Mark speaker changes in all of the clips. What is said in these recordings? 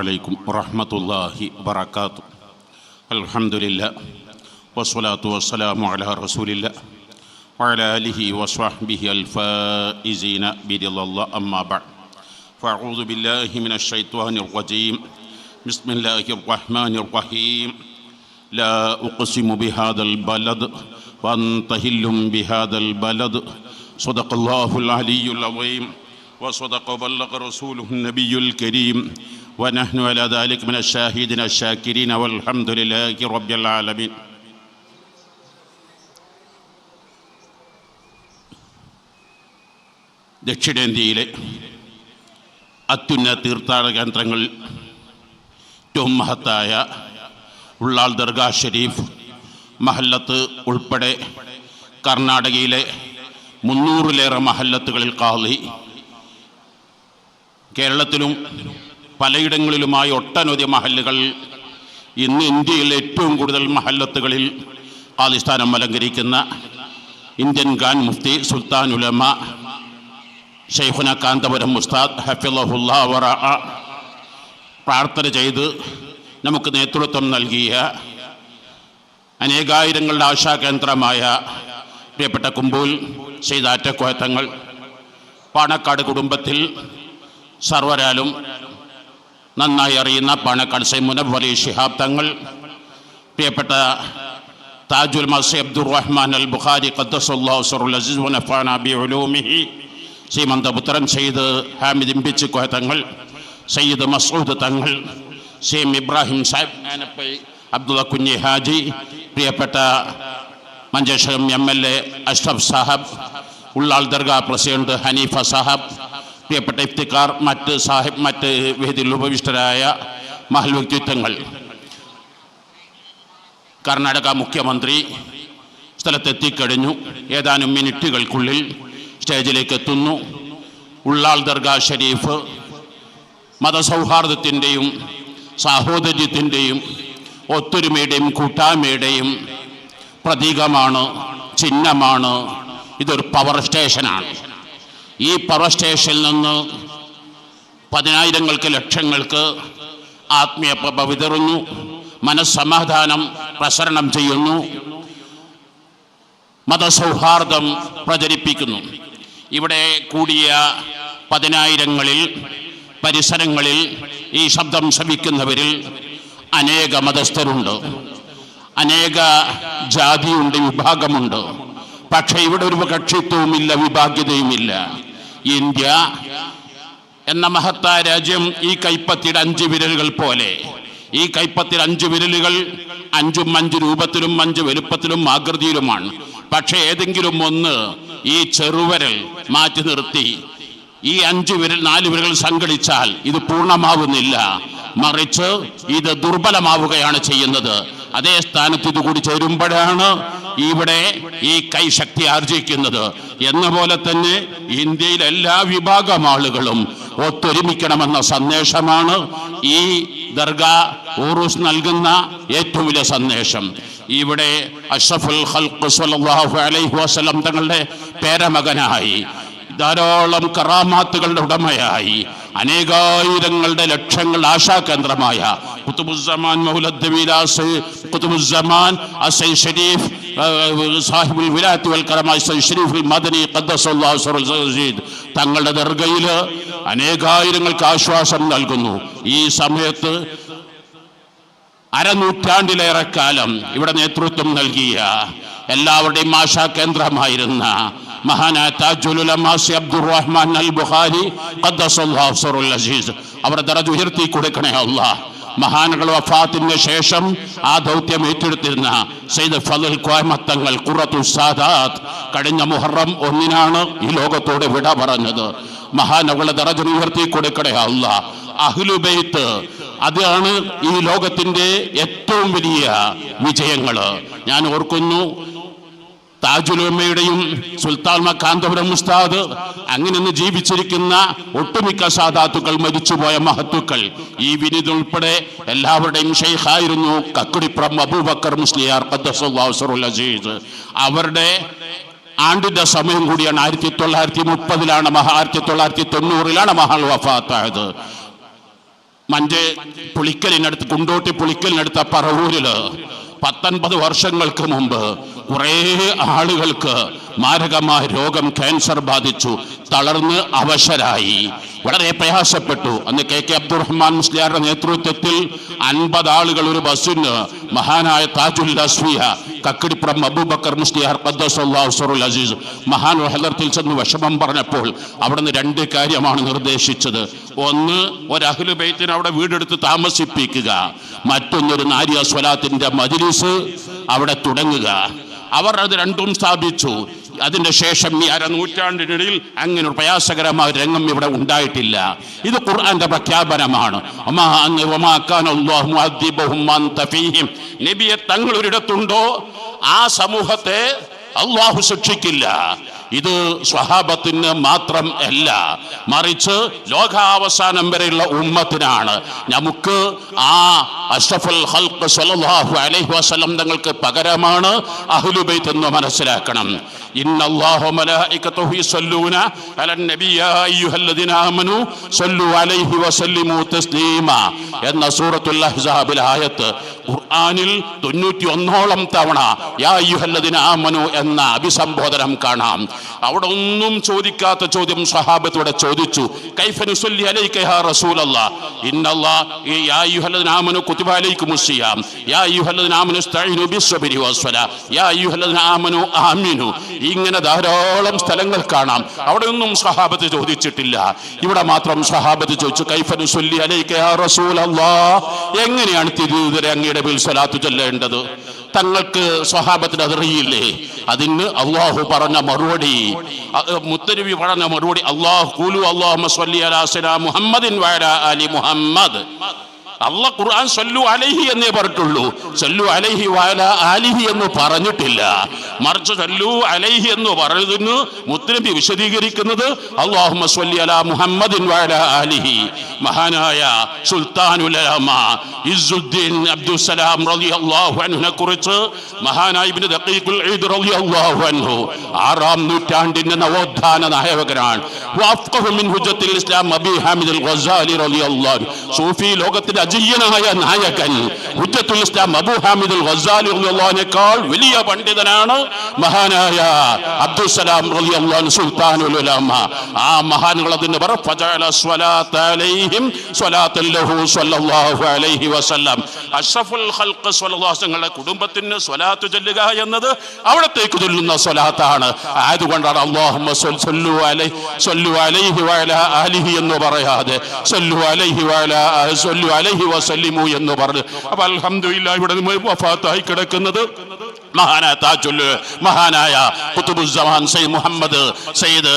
Speaker 1: അലൈക്കും വറഹ്മത്തുള്ളാഹി വബറകാതുഹു. അൽഹംദുലില്ലാഹ് വസ്സലാത്തു വസ്സലാമു അലാ റസൂലില്ലാഹ് വഅലാ ആലിഹി വസ്വഹ്ബിഹി അൽഫായിസീന ബിറിളല്ലാഹി അമ്മാ ബഅദ്. ഫഅഊദു ബില്ലാഹി മിനശ് ശൈത്വാനിർ റജീം. ബിസ്മില്ലാഹിർ റഹ്മാനിർ റഹീം. ലാ ഉഖ്സിമു ബിഹാദൽ ബലദ് വഅൻത ഹില്ലും ബിഹാദൽ ബലദ്. സ്വദഖല്ലാഹുൽ അലിയ്യുൽ അളീം وصدق وبلغ رسوله النبي الكريم ونحن على ذلك من الشاهدين الشاكرين والحمد لله رب العالمين. ദക്ഷിണേന്ത്യയിലെ അത്യുന്നത തീർത്ഥാടന കേന്ദ്രങ്ങളിൽ ഏറ്റവും മഹത്തായ ഉള്ളാൾ ദർഗാ ഷരീഫ് മഹല്ലത്ത് ഉൾപ്പെടെ കർണാടകയിലെ 300-ലേറെ മഹല്ലത്തുകളിൽ ഖാളി, കേരളത്തിലും പലയിടങ്ങളിലുമായി ഒട്ടനവധി മഹല്ലുകൾ, ഇന്ന് ഇന്ത്യയിലെ ഏറ്റവും കൂടുതൽ മഹല്ലത്തുകളിൽ ഖാളി സ്ഥാനം അലങ്കരിക്കുന്ന ഇന്ത്യൻ ഖാൻ മുഫ്തി സുൽത്താൻ ഉലമ ശൈഖുന കാന്തപുരം ഉസ്താദ് ഹഫിളഹുല്ലാഹ് വറഅ പ്രാർത്ഥന ചെയ്ത് നമുക്ക് നേതൃത്വം നൽകിയ അനേകായിരങ്ങളുടെ ആശാകേന്ദ്രമായ പ്രിയപ്പെട്ട കുമ്പൂൽ സെയ്ദ് ആറ്റക്കോയ തങ്ങൾ, പാണക്കാട് കുടുംബത്തിൽ സർവരാലും നന്നായി അറിയുന്ന പാണക്കാട് സയ്യിദ് മുനവ്വർ ശിഹാബ് തങ്ങൾ, പ്രിയപ്പെട്ട താജുൽ മസി അബ്ദുറഹ്മാൻ അൽ ബുഖാരി ഖദ്ദസല്ലാഹു സിറഹുൽ അസീസ് വനഫഅനാ ബിഉലൂമിഹി, ശ്രീമന്തപുത്രൻ സയ്യിദ് ഹാമിദ് ഇമ്പിച്ച് കോയ തങ്ങൾ, സയ്യിദ് മസ്ഊദ് തങ്ങൾ, സീം ഇബ്രാഹിം സാഹിബ്, ആനപ്പൈ അബ്ദുള്ള കുഞ്ഞി ഹാജി, പ്രിയപ്പെട്ട മഞ്ചേശ്വരം MLA അഷ്റഫ് സാഹബ്, ഉള്ളാൾ ദർഗാ പ്രസിഡന്റ് ഹനീഫ സാഹബ്, പ്രിയപ്പെട്ട ഇഫ്തിഖാർ, മറ്റ് വേദിയിൽ ഉപവിഷ്ടരായ മഹൽ വ്യക്തിത്വങ്ങൾ, കർണാടക മുഖ്യമന്ത്രി സ്ഥലത്തെത്തിക്കഴിഞ്ഞു. ഏതാനും മിനിറ്റുകൾക്കുള്ളിൽ സ്റ്റേജിലേക്ക് എത്തുന്നു. ഉള്ളാൾ ദർഗാ ഷരീഫ് മതസൗഹാർദ്ദത്തിൻ്റെയും സാഹോദര്യത്തിൻ്റെയും ഒത്തൊരുമയുടെയും കൂട്ടായ്മയുടെയും പ്രതീകമാണ്, ചിഹ്നമാണ്. ഇതൊരു പവർ സ്റ്റേഷനാണ്. ഈ പവർ സ്റ്റേഷനിൽ നിന്ന് പതിനായിരങ്ങൾക്ക്, ലക്ഷങ്ങൾക്ക് ആത്മീയ പ്രഭ വിതറുന്നു, മനസ്സമാധാനം പ്രസരണം ചെയ്യുന്നു, മതസൗഹാർദ്ദം പ്രചരിപ്പിക്കുന്നു. ഇവിടെ കൂടിയ പതിനായിരങ്ങളിൽ, പരിസരങ്ങളിൽ ഈ ശബ്ദം ശ്രവിക്കുന്നവരിൽ അനേക മതസ്ഥരുണ്ട്, അനേക ജാതിയുണ്ട്, വിഭാഗമുണ്ട്. പക്ഷേ ഇവിടെ ഒരു കക്ഷിത്വവുമില്ല, വിഭാഗ്യതയുമില്ല. ഇന്ത്യ എന്ന മഹത്തായ രാജ്യം ഈ കൈപ്പത്തിയുടെ 5 വിരലുകൾ പോലെ, ഈ കൈപ്പത്തിയുടെ 5 വിരലുകൾ 5 രൂപത്തിലും 5 വലുപ്പത്തിലും ആകൃതിയിലുമാണ്. പക്ഷേ ഏതെങ്കിലും ഒന്ന് ഈ ചെറുവിരൽ മാറ്റി നിർത്തി ഈ 4 വിരലുകൾ സംഘടിച്ചാൽ ഇത് പൂർണ്ണമാവുന്നില്ല, മറിച്ച് ഇത് ദുർബലമാവുകയാണ് ചെയ്യുന്നത്. അതേ സ്ഥാനത്ത് ഇതുകൂടി ചേരുമ്പോഴാണ് ഇവിടെ ഈ കൈ ശക്തി ആർജിക്കുന്നത്. എന്ന പോലെ തന്നെ ഇന്ത്യയിലെ എല്ലാ വിഭാഗം ആളുകളും ഒത്തൊരുമിക്കണമെന്ന സന്ദേശമാണ് ഈ ദർഗാ ഉറൂസ് നൽകുന്ന ഏറ്റവും വലിയ സന്ദേശം. ഇവിടെ അഷ്റഫുൽ ഖൽഖ് സ്വല്ലല്ലാഹു അലൈഹി വസല്ലം തങ്ങളുടെ പേരമകനായി, ധാരാളം കറാമാത്തുകളുടെ ഉടമയായി, അനേകായിരങ്ങളുടെ ലക്ഷങ്ങൾ ആശാകേന്ദ്രമായ ഖുതുബുസ്സമാൻ മൗലദ് വിലാസ് ഖുതുബുസ്സമാൻ അസൈ ഷരീഫ് സാഹിബുൽ വിലായത്ത് വൽ കറമ സയ്യിദ് ഷരീഫുൽ മദനി ഖദ്ദസല്ലാഹു സിറഹുൽ അസീസ് തങ്ങളുടെ ദർഗയിൽ അനേകായിരങ്ങൾക്ക് ആശ്വാസം നൽകുന്നു. ഈ സമയത്ത് അരനൂറ്റാണ്ടിലേറെ കാലം ഇവിടെ നേതൃത്വം നൽകിയ എല്ലാവരുടെയും ആശാകേന്ദ്രമായിരുന്ന മഹാനായ താജുൽ ഉലമാ സയ്യിദ് അബ്ദുറഹ്മാൻ അൽ ബുഖാരി ഖദ്ദസല്ലാഹു സിറഹുൽ അസീസ് അവരുടെ ദറജ ഉയർത്തി കൊടുക്കണേ അല്ലാഹ്. മഹാനുകൾ വഫാത്തിന് ശേഷം ആ ദൗത്യം ഏറ്റെടുത്തിരുന്ന സയ്യിദ് ഫളൽ കോയമത്തങ്ങൾ ഖുറത്തുസ് സാദാത്ത് കഴിഞ്ഞ മുഹറം 1-നാണ് ഈ ലോകത്തോട് വിട പറഞ്ഞത്. മഹാനവളുടെ ദറജ ഉയർത്തി കൊടുക്കണേ അല്ലാഹ്. അഹ്ലു ബൈത്ത് അതാണ് ഈ ലോകത്തിന്റെ ഏറ്റവും വലിയ വിജയങ്ങൾ. ഞാൻ ഓർക്കുന്നു, താജുലുലമയുടെയും സുൽത്താൻ കാന്തപുരം ഉസ്താദ്, അങ്ങനെ ഒന്ന് ജീവിച്ചിരിക്കുന്ന ഒട്ടുമിക്ക സാദാത്തുക്കൾ, മരിച്ചുപോയ മഹത്തുക്കൾ, ഈ വിനീത് ഉൾപ്പെടെ എല്ലാവരുടെയും ഷെയ്ഖായിരുന്നു കക്കുടിപ്പുറം അബൂബക്കർ മുസ്ലിയാർ ഖദ്ദസല്ലാഹു സിറഹുൽ അസീസ്. അവരുടെ ആണ്ടിന്റെ സമയം കൂടിയാണ് 1930-ലാണ് 1990-ലാണ് മഹാൾ വഫാത്തായത്. മഞ്ചേ പുളിക്കലിനടുത്ത് കുണ്ടോട്ടി പുളിക്കലിനടുത്ത പറവൂരില് 19 വർഷങ്ങൾക്ക് മുമ്പ് കുറേ ആളുകൾക്ക് മാരകമായ രോഗം ക്യാൻസർ ബാധിച്ചു, തളർന്ന് അവശരായി, വളരെ പ്രയാസപ്പെട്ടു. അന്ന് KK അബ്ദുറഹ്മാൻ മുസ്ലിയാരുടെ നേതൃത്വത്തിൽ 50 ആളുകൾ ഒരു ബസ്സിന് മഹാനായ താജുൽ അസ്ഫിയ കക്കിടിപ്പുറം അബൂബക്കർ മുസ്ലിയാർ ഖദ്ദസല്ലാഹു സിറഹുൽ അസീസ് മഹാൻ ഹദറത്തിൽ ചെന്ന് വിഷമം പറഞ്ഞപ്പോൾ അവിടുന്ന് 2 കാര്യമാണ് നിർദ്ദേശിച്ചത്. ഒന്ന്, ഒരു അഹ്ലു ബൈത്തിനെ അവിടെ വീടെടുത്ത് താമസിപ്പിക്കുക. മറ്റൊന്നൊരു നാരിയ സ്വലാത്തിന്റെ മജ്ലിസ് അവിടെ തുടങ്ങുക. അവർ അത് രണ്ടും സ്ഥാപിച്ചു. അതിന്റെ ശേഷം ഈ അരനൂറ്റാണ്ടിനിടയിൽ അങ്ങനെ ഒരു പ്രയാസകരമായ രംഗം ഇവിടെ ഉണ്ടായിട്ടില്ല. ഇത് ഖുർആന്റെ പ്രഖ്യാപനമാണ്. നബിയെ തങ്ങൾ ഒരിടത്തുണ്ടോ ആ സമൂഹത്തെ അള്ളാഹു ശിക്ഷിക്കില്ല. ഇത് സ്വഹാബത്തിന് മാത്രം അല്ല, മറിച്ച് ലോകാവസാനം വരെയുള്ള ഉമ്മത്തിനാണ്. നമുക്ക് ആ അഷ്റഫുൽ ഖൽഖ് സ്വല്ലല്ലാഹു അലൈഹി വസല്ലം തങ്ങൾക്ക് പകരമാണ് അഹ്ലു ബൈത്ത് എന്ന് മനസ്സിലാക്കണം. ഇന്നല്ലാഹു വമലായികതുഹു യുസല്ലൂന അലൻ നബി യാ അയ്യുഹല്ലദീന ആമനൂ സല്ലു അലൈഹി വസല്ലിമു തസ്ലീമാ എന്ന സൂറത്തുൽ അഹ്സാബിൽ ആയത്ത് ഖുർആനിൽ 91ഓളം തവണ യാ അയ്യുഹല്ലദീന ആമനൂ എന്ന അഭിസംബോധനം കാണാം. അവിടെ ഒന്നും ചോദിക്കാത്ത ചോദ്യം സ്വഹാബത്തോടെ ചോദിച്ചു, കൈഫ നുസല്ലി അലൈക യാ റസൂലല്ലാഹ് ഇന്നല്ലാഹ യാ അയ്യുഹല്ലദീന ആമനൂ കുതിബ അലൈക്കുമുസ് സിയാം യാ അയ്യുഹല്ലദീന ആമനൂ ഇസ്തഈനു ബിസ്സബ്രി വസ്സലാ യാ അയ്യുഹല്ലദീന ആമനൂ ആമിനു. ഇങ്ങനെ ധാരാളം സ്ഥലങ്ങൾ കാണാം. അവിടെ ഒന്നും സ്വഹാബത്ത് ചോദിച്ചിട്ടില്ല. ഇവിടെ മാത്രം സ്വഹാബത്ത് ചോദിച്ചു, കൈഫ നുസല്ലി അലൈക യാ റസൂലല്ലാഹ്, എങ്ങനെയാണ് തിരുവരെ അങ്ങയുടെ മേൽ സ്വലാത്ത് ചൊല്ലേണ്ടത്? തങ്ങൾക്ക് സ്വഹാബത്തിന് അതറിയില്ലേ? അതിന് അള്ളാഹു പറഞ്ഞ മറുപടി, മുത്തനബി പറഞ്ഞ മറുപടി, അല്ലാഹുമ്മ സ്വല്ലി അലാ സയ്യിദിനാ മുഹമ്മദിൻ വഅലാ ആലി മുഹമ്മദ്. അള്ളാഹ് ഖുർആൻ സല്ലു അലൈഹി എന്നേ പറഞ്ഞിട്ടുള്ളൂ, സല്ലു അലൈഹി വഅലാ ആലിഹി എന്ന് പറഞ്ഞിട്ടില്ല. മറിച്ച് സല്ലു അലൈഹി എന്ന് പറഞ്ഞതിന് മുത്തനബി വിശദീകരിക്കുന്നത് അല്ലാഹുമ്മ സ്വല്ലി അലാ മുഹമ്മദിൻ വഅലാ ആലിഹി. മഹാനായ സുൽത്താനുൽ ഉലമ ഇസ്സുദ്ദീൻ അബ്ദുസ്സലാം റളിയല്ലാഹു അൻഹുവിനെ കുറിച്ച് മഹാനായ ഇബ്നു ദഖീഖുൽ ഈദ് റളിയല്ലാഹു അൻഹു 6-ാം നൂറ്റാണ്ടിന്റെ നവോത്ഥാന നായകനാണ്. വഅഫ്ഖഹു മിൻ ഹുജ്ജത്തുൽ ഇസ്ലാം അബീ ഹാമിദ് അൽ ഗസാലി റളിയല്ലാഹു അൻഹു, സൂഫി ലോകത്തിന്റെ അജയ്യനായ നായകൻ ഹുജ്ജത്തുൽ ഇസ്ലാം അബൂ ഹാമിദ് അൽ ഗസാലി റളിയല്ലാഹു അൻഹുവിനേക്കാൾ വലിയ പണ്ഡിതനാണ് മഹാനായ അബ്ദുസ്സലാം റളിയല്ലാഹു അൻഹു സുൽത്താനുൽ ഉലമ. ആ മഹാനുകൾ അതിന് പറ ഫജഅല സ്വലാത അലൈഹിം സ്വലാത്തൻ ലഹു സ്വല്ലല്ലാഹു അലൈഹി വസല്ലം. അഷ്റഫുൽ ഖൽഖ് സ്വല്ലല്ലാഹു അലൈഹി വസല്ലം കുടുംബത്തിന് സ്വലാത്ത് ചൊല്ലുക എന്നത് അവിടത്തേക്ക് ചൊല്ലുന്ന സ്വലാത്താണ്. ആയതുകൊണ്ടാണ് അല്ലാഹുമ്മ സ്വല്ലു അലൈഹി വഅലാ ആലിഹി എന്ന് പറയാതെ സ്വല്ലു അലൈഹി വസല്ലിമു എന്ന് പറഞ്ഞു. അപ്പൊ അൽഹംദുലില്ലാഹ് ഇവിടെ വഫാത്തായി കിടക്കുന്നത് മഹാനായ താജുൽ മഹാനായ ഖുതുബുസ്സമാൻ സയ്യിദ് മുഹമ്മദ് സയ്യിദ്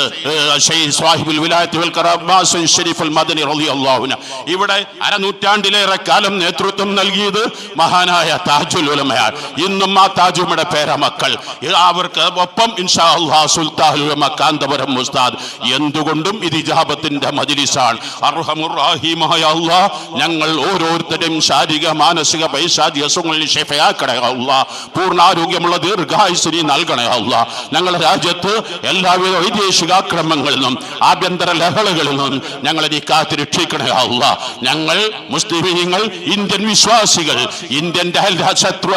Speaker 1: സാഹിബുൽ വിലായത്ത് വൽ കറാമത്ത് ശരീഫുൽ മദനി റളിയല്ലാഹു അൻഹു. ഇവിടെ അരനൂറ്റാണ്ടിലേറെ കാലം നേതൃത്വം നൽകിയത് മഹാനായ താജുൽ ഉലമയാണ്. ഇന്നും ആ താജുമയുടെ പേരമക്കൾ, അവർക്ക് ഒപ്പം ഇൻഷാ അല്ലാഹ് സുൽത്താനുൽ ഉലമ കാന്തപുരം ഉസ്താദ്. എന്തുകൊണ്ടും ഇത് ഇജാബത്തിന്റെ മജ്ലിസാണ്. അർഹമുർ റഹീമായ അല്ലാഹ് ഞങ്ങൾ ഓരോരുത്തരും ശാരീരിക മാനസിക പൈശാചിക അസുഖങ്ങളിൽ ശിഫയാക്കണേ അല്ലാഹ്. പൂർണ്ണ ുള്ള ദീർഘായുസ്സിനി നൽകണേ അല്ലാഹ്. ഞങ്ങളുടെ രാജ്യത്ത് എല്ലാവിധ വൈദേശികാക്രമങ്ങളിൽ നിന്നും ആഭ്യന്തര ലഹളകളിൽ നിന്നും ഞങ്ങളെ നീ കാത്ത് രക്ഷിക്കണേ അല്ലാഹ്. ഞങ്ങൾ മുസ്ലിമീങ്ങൾ, ഇന്ത്യൻ വിശ്വാസികൾ, ഇന്ത്യന്റെ ശത്രു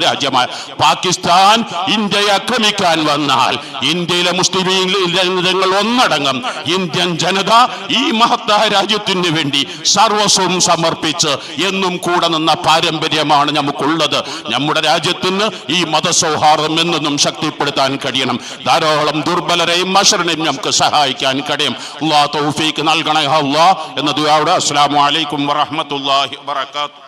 Speaker 1: രാജ്യമായ പാകിസ്ഥാൻ ഇന്ത്യയെ ആക്രമിക്കാൻ വന്നാൽ ഇന്ത്യയിലെ മുസ്ലിമീങ്ങൾ ഒന്നടങ്കം ഇന്ത്യൻ ജനത ഈ മഹത്തായ രാജ്യത്തിന് വേണ്ടി സർവസ്വം സമർപ്പിച്ച് എന്നും കൂടെ നിന്ന പാരമ്പര്യമാണ് നമുക്കുള്ളത്. നമ്മുടെ രാജ്യത്ത് ഈ മതസൗഹാർദ്ദം എന്നും ശക്തിപ്പെടുത്താൻ കഴിയണം. ധാരാളം ദുർബലരെയും മശറനെയും നമുക്ക് സഹായിക്കാൻ കഴിയും. അല്ലാഹു തൗഫീഖ് നൽകണേ അല്ലാഹ് എന്ന ദുആയോടെ അസ്സലാമു അലൈക്കും വറഹ്മത്തുള്ളാഹി വബറകാതുഹു.